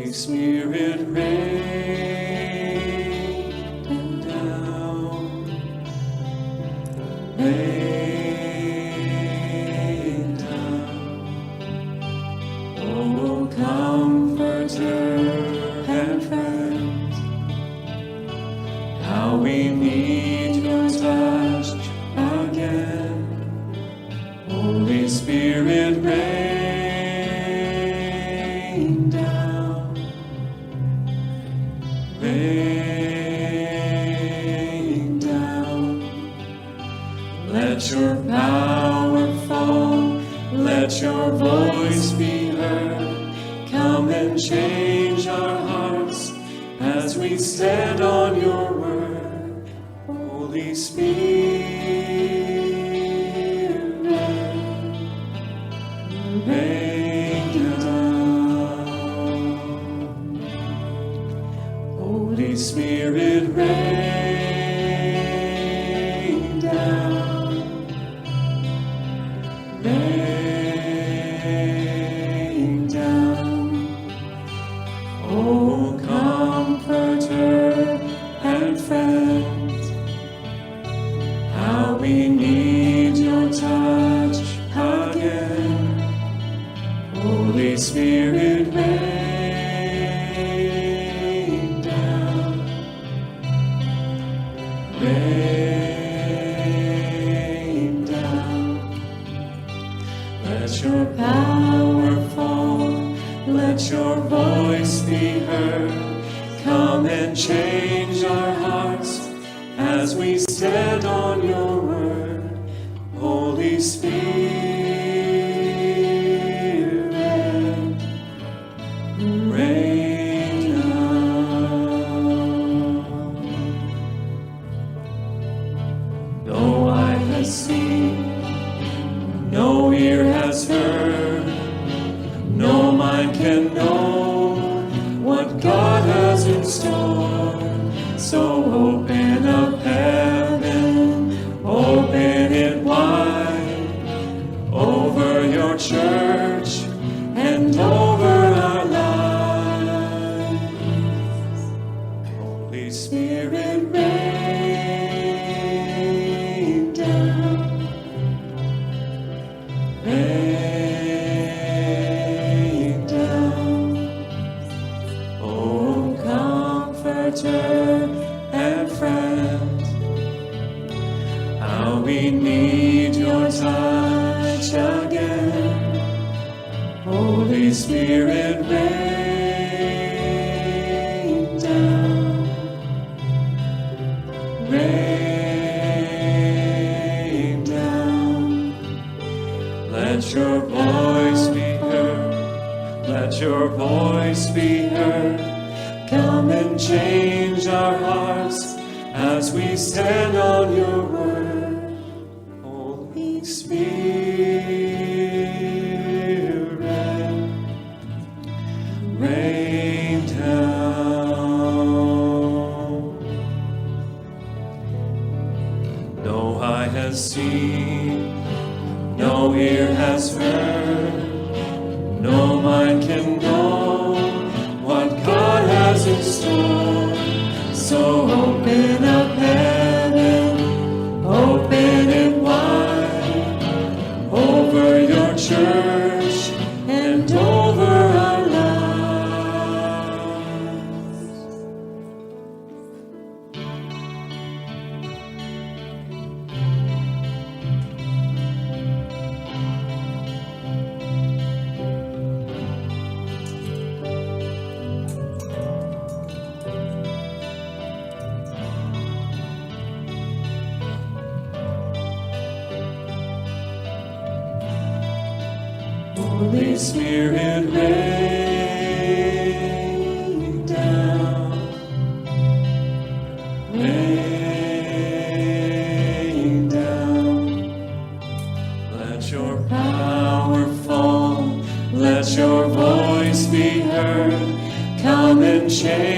Holy Spirit, rain down, rain down. Oh, Comforter and friend, how we need your touch again. Holy Spirit, rain down, rain down. Let your power fall, let your voice be heard. Come and change our hearts as we stand on your word. Holy Spirit, rain down. Holy Spirit, rain down, rain down. Oh, Comforter and friend, how we need your touch again. Holy Spirit, rain down, rain down. Let your power fall, let your voice be heard. Come and change our hearts as we stand on your word. Holy Spirit, rain down. No eye has seen, no ear has heard, no mind can know what God has in store. So open up heaven, open it wide, over your church and over our lives. Holy Spirit, rain down, rain down. Oh, Comforter and friend, how we need your touch again. Holy Spirit, rain down, rain down. Let your voice be heard, let your voice be heard. Come and change our hearts as we stand on your word. Holy Spirit, rain down. No eye has seen, no ear has heard, no mind can know what God has in store. So open up heaven, open it wide, over your church and over our lives. Holy Spirit, rain down, rain down. Let your power fall, let your voice be heard. Come and change